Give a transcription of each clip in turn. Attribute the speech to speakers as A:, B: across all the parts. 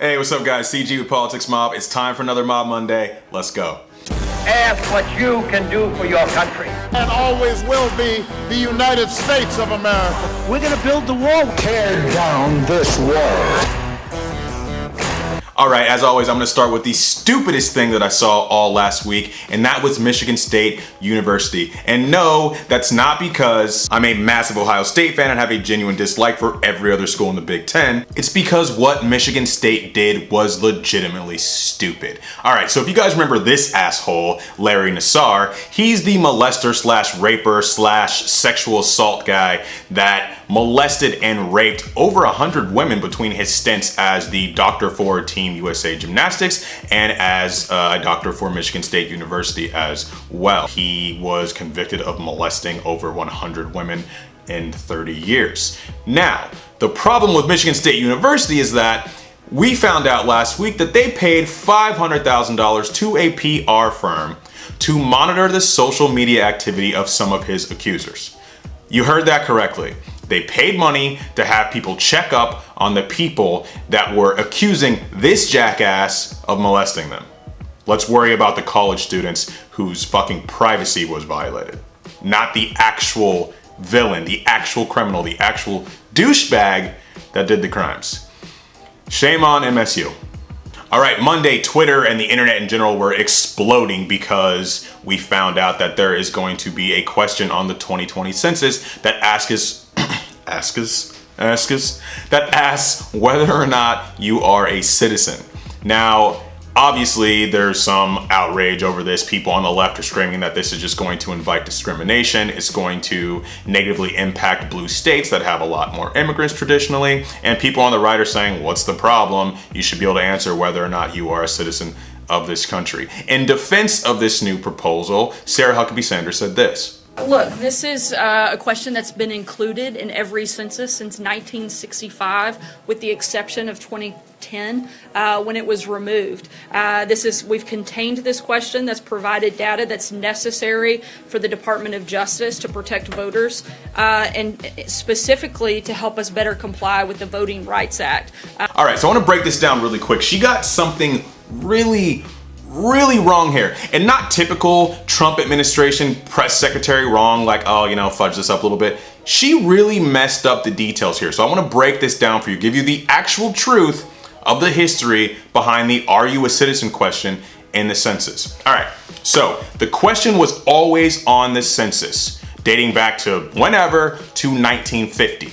A: Hey, what's up guys? CG with Politics Mob. It's time for another Mob Monday. Let's go.
B: Ask what you can do for your country.
C: And always will be the United States of America.
B: We're going to build the wall.
D: Tear down this wall.
A: All right, as always, I'm gonna start with the stupidest thing that I saw all last week, and that was Michigan State University. And no, that's not because I'm a massive Ohio State fan and have a genuine dislike for every other school in the Big Ten. It's because what Michigan State did was legitimately stupid. All right, so if you guys remember this asshole, Larry Nassar, he's the molester slash raper slash sexual assault guy that molested and raped over 100 women between his stints as the doctor for Team USA Gymnastics and as a doctor for Michigan State University as well. He was convicted of molesting over 100 women in 30 years. Now, the problem with Michigan State University is that we found out last week that they paid $500,000 to a PR firm to monitor the social media activity of some of his accusers. You heard that correctly. They paid money to have people check up on the people that were accusing this jackass of molesting them. Let's worry about the college students whose fucking privacy was violated, not the actual villain, the actual criminal, the actual douchebag that did the crimes. Shame on MSU. All right, Monday, Twitter and the internet in general were exploding because we found out that there is going to be a question on the 2020 census that asks whether or not you are a citizen. Now, obviously, there's some outrage over this. People on the left are screaming that this is just going to invite discrimination. It's going to negatively impact blue states that have a lot more immigrants traditionally. And people on the right are saying, what's the problem? You should be able to answer whether or not you are a citizen of this country. In defense of this new proposal, Sarah Huckabee Sanders said this.
E: Look, this is a question that's been included in every census since 1965, with the exception of 2010 when it was removed. We've contained this question that's provided data that's necessary for the Department of Justice to protect voters and specifically to help us better comply with the Voting Rights Act.
A: All right, so I want to break this down really quick. She got something really wrong here, and not typical Trump administration press secretary wrong, like, oh, you know, fudge this up a little bit. She really messed up the details here. So I want to break this down for you, give you the actual truth of the history behind the "Are you a citizen?" question in the census. All right, so the question was always on the census, dating back to whenever, to 1950.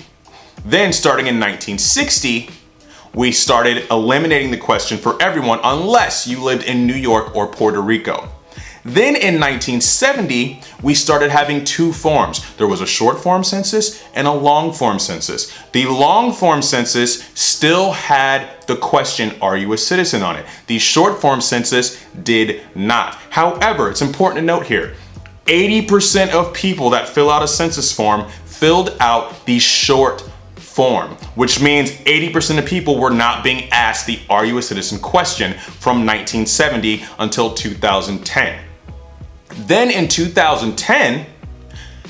A: Then starting in 1960, we started eliminating the question for everyone unless you lived in New York or Puerto Rico. Then in 1970, we started having two forms. There was a short form census and a long form census. The long form census still had the question, are you a citizen, on it. The short form census did not. However, it's important to note here, 80% of people that fill out a census form filled out the short form, which means 80% of people were not being asked the "Are you a citizen?" question from 1970 until 2010. Then in 2010,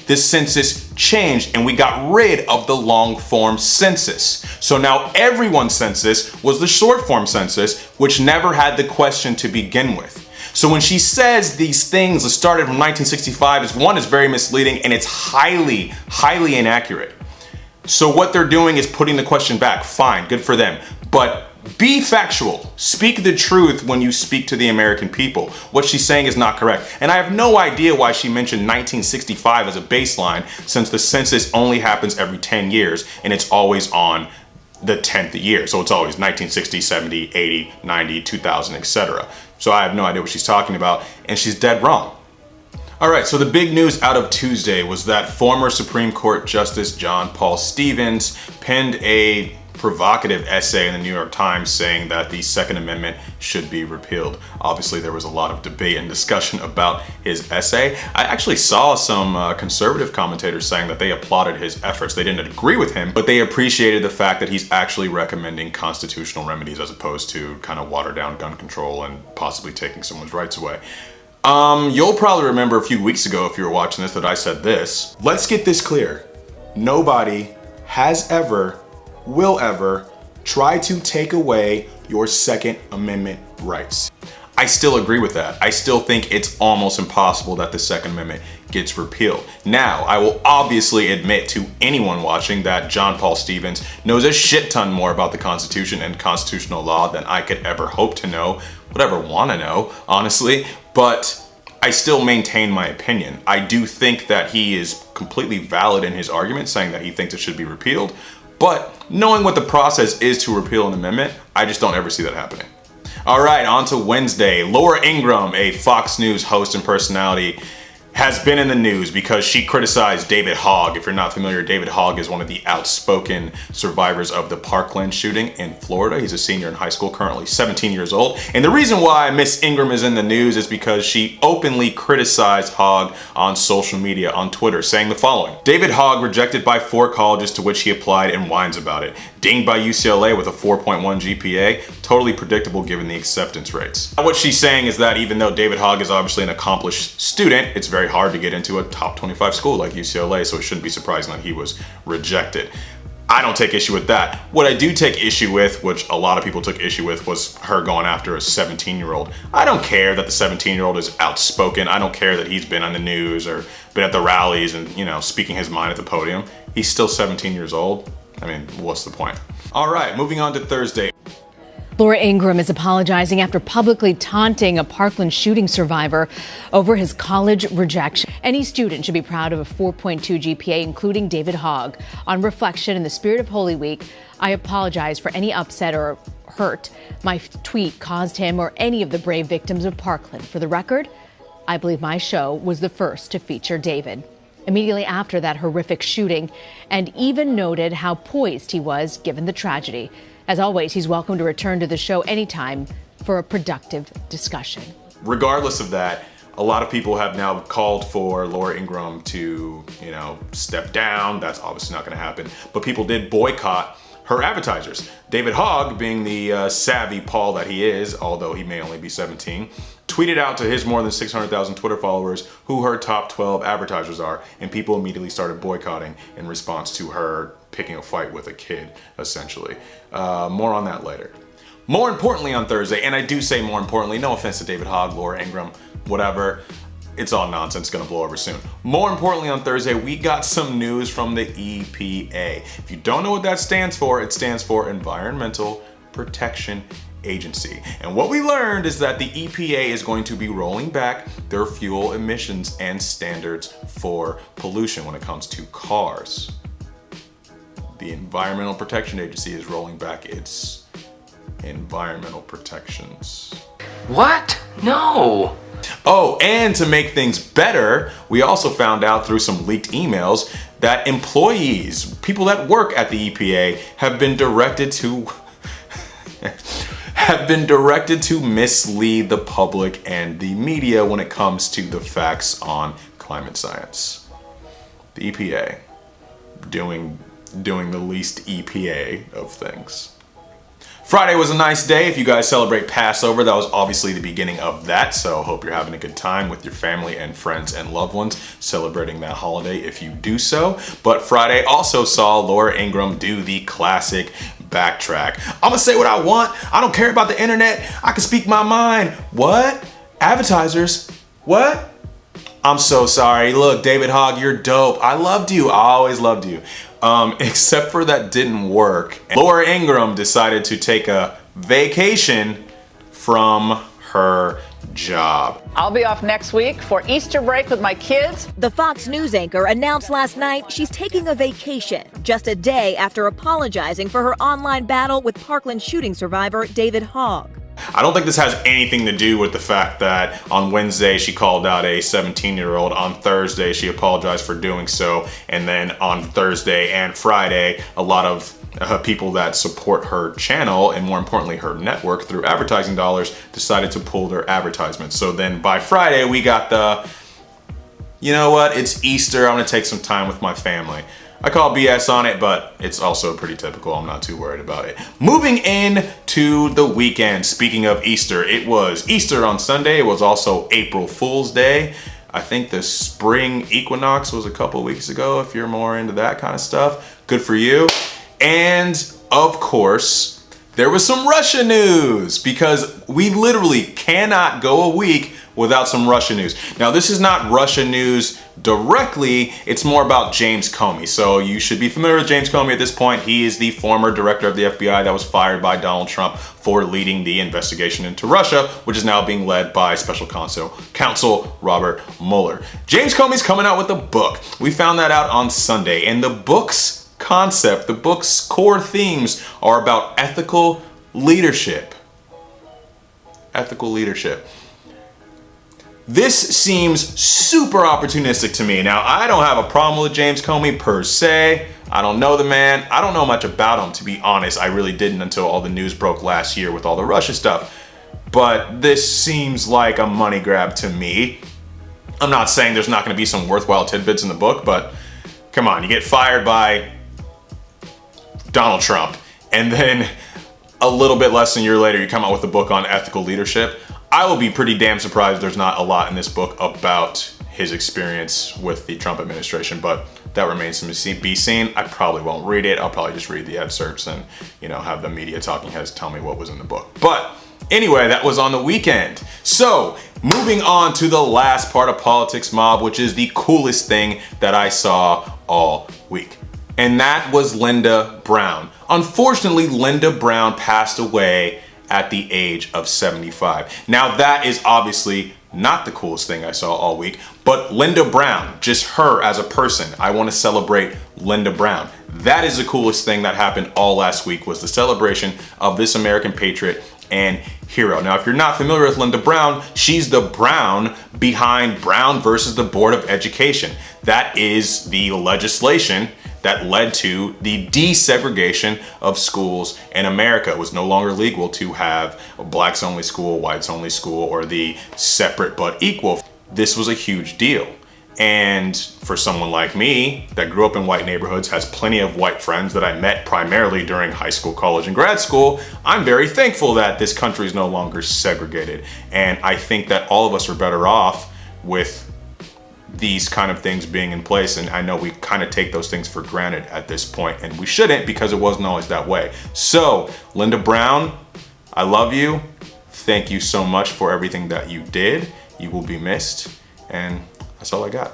A: the census changed and we got rid of the long form census. So now everyone's census was the short form census, which never had the question to begin with. So when she says these things that started from 1965, is very misleading and it's highly inaccurate. So what they're doing is putting the question back. Fine, good for them. But be factual. Speak the truth when you speak to the American people. What she's saying is not correct. And I have no idea why she mentioned 1965 as a baseline, since the census only happens every 10 years and it's always on the 10th year. So it's always 1960, 70, 80, 90, 2000, etc. So I have no idea what she's talking about, and she's dead wrong. All right, so the big news out of Tuesday was that former Supreme Court Justice John Paul Stevens penned a provocative essay in the New York Times saying that the Second Amendment should be repealed. Obviously, there was a lot of debate and discussion about his essay. I actually saw some conservative commentators saying that they applauded his efforts. They didn't agree with him, but they appreciated the fact that he's actually recommending constitutional remedies as opposed to kind of watered down gun control and possibly taking someone's rights away. You'll probably remember a few weeks ago, if you were watching this, that I said this. Let's get this clear. Nobody has ever, will ever try to take away your Second Amendment rights. I still agree with that. I still think it's almost impossible that the Second Amendment gets repealed. Now, I will obviously admit to anyone watching that John Paul Stevens knows a shit ton more about the Constitution and constitutional law than I could ever hope to know, would ever want to know, honestly, but I still maintain my opinion. I do think that he is completely valid in his argument, saying that he thinks it should be repealed, but knowing what the process is to repeal an amendment, I just don't ever see that happening. All right, on to Wednesday. Laura Ingraham, a Fox News host and personality, has been in the news because she criticized David Hogg. If you're not familiar, David Hogg is one of the outspoken survivors of the Parkland shooting in Florida. He's a senior in high school, currently 17 years old. And the reason why Miss Ingraham is in the news is because she openly criticized Hogg on social media, on Twitter, saying the following: David Hogg rejected by 4 colleges to which he applied and whines about it. Dinged by UCLA with a 4.1 GPA, totally predictable given the acceptance rates. What she's saying is that even though David Hogg is obviously an accomplished student, it's very hard to get into a top 25 school like UCLA, so it shouldn't be surprising that he was rejected. I don't take issue with that. What I do take issue with, which a lot of people took issue with, was her going after a 17-year-old. I don't care that the 17-year-old is outspoken. I don't care that he's been on the news or been at the rallies and, speaking his mind at the podium. He's still 17 years old. I mean, what's the point? All right, moving on to Thursday.
F: Laura Ingraham is apologizing after publicly taunting a Parkland shooting survivor over his college rejection. Any student should be proud of a 4.2 GPA, including David Hogg. On reflection, in the spirit of Holy Week, I apologize for any upset or hurt my tweet caused him or any of the brave victims of Parkland. For the record, I believe my show was the first to feature David. Immediately after that horrific shooting, and even noted how poised he was given the tragedy. As always, he's welcome to return to the show anytime for a productive discussion.
A: Regardless of that, a lot of people have now called for Laura Ingraham to, step down. That's obviously not going to happen. But people did boycott her advertisers. David Hogg, being the savvy Paul that he is, although he may only be 17, tweeted out to his more than 600,000 Twitter followers who her top 12 advertisers are, and people immediately started boycotting in response to her picking a fight with a kid, essentially. More on that later. More importantly on Thursday, and I do say more importantly, no offense to David Hogg, Laura Ingraham, whatever, it's all nonsense, gonna blow over soon. More importantly on Thursday, we got some news from the EPA. If you don't know what that stands for, it stands for Environmental Protection Agency. And what we learned is that the EPA is going to be rolling back their fuel emissions and standards for pollution when it comes to cars. The Environmental Protection Agency is rolling back its environmental protections.
G: What? No!
A: Oh, and to make things better, we also found out through some leaked emails that employees, people that work at the EPA, have been directed to mislead the public and the media when it comes to the facts on climate science. The EPA doing the least EPA of things. Friday was a nice day. If you guys celebrate Passover, that was obviously the beginning of that, so hope you're having a good time with your family and friends and loved ones celebrating that holiday if you do so. But Friday also saw Laura Ingraham do the classic backtrack. I'm gonna say what I want. I don't care about the internet. I can speak my mind. What? Advertisers? What? I'm so sorry. Look, David Hogg, you're dope. I loved you. I always loved you. Except for that didn't work. Laura Ingraham decided to take a vacation from her job.
H: I'll be off next week for Easter break with my kids.
I: The Fox News anchor announced last night she's taking a vacation just a day after apologizing for her online battle with Parkland shooting survivor David Hogg.
A: I don't think this has anything to do with the fact that on Wednesday she called out a 17-year-old, on Thursday she apologized for doing so, and then on Thursday and Friday a lot of people that support her channel and more importantly her network through advertising dollars decided to pull their advertisements. So then by Friday we got the, you know what, it's Easter, I'm gonna take some time with my family. I call BS on it, but it's also pretty typical. I'm not too worried about it. Moving in to the weekend. Speaking of Easter, it was Easter on Sunday. It was also April Fool's Day. I think the spring equinox was a couple weeks ago, if you're more into that kind of stuff. Good for you. And of course, there was some Russia news, because we literally cannot go a week without some Russia news. Now, this is not Russia news directly, it's more about James Comey. So you should be familiar with James Comey at this point. He is the former director of the FBI that was fired by Donald Trump for leading the investigation into Russia, which is now being led by Special Counsel Robert Mueller. James Comey's coming out with a book. We found that out on Sunday, and the book's concept, the book's core themes are about ethical leadership. Ethical leadership. This seems super opportunistic to me. Now, I don't have a problem with James Comey per se. I don't know the man. I don't know much about him, to be honest. I really didn't until all the news broke last year with all the Russia stuff. But this seems like a money grab to me. I'm not saying there's not going to be some worthwhile tidbits in the book, but come on, you get fired by Donald Trump, and then a little bit less than a year later, you come out with a book on ethical leadership. I will be pretty damn surprised there's not a lot in this book about his experience with the Trump administration, but that remains to be seen. I probably won't read it. I'll probably just read the excerpts and, have the media talking heads tell me what was in the book. But anyway, that was on the weekend. So moving on to the last part of Politics Mob, which is the coolest thing that I saw all week. And that was Linda Brown. Unfortunately, Linda Brown passed away at the age of 75. Now, that is obviously not the coolest thing I saw all week, but Linda Brown, just her as a person, I want to celebrate Linda Brown. That is the coolest thing that happened all last week, was the celebration of this American patriot and hero. Now, if you're not familiar with Linda Brown, she's the Brown behind Brown versus the Board of Education. That is the legislation that led to the desegregation of schools in America. It was no longer legal to have a blacks only school, whites only school, or the separate but equal. This was a huge deal. And for someone like me that grew up in white neighborhoods, has plenty of white friends that I met primarily during high school, college, and grad school, I'm very thankful that this country is no longer segregated. And I think that all of us are better off with these kind of things being in place. And I know we kind of take those things for granted at this point, and we shouldn't, because it wasn't always that way. So, Linda Brown, I love you. Thank you so much for everything that you did. You will be missed. And that's all I got.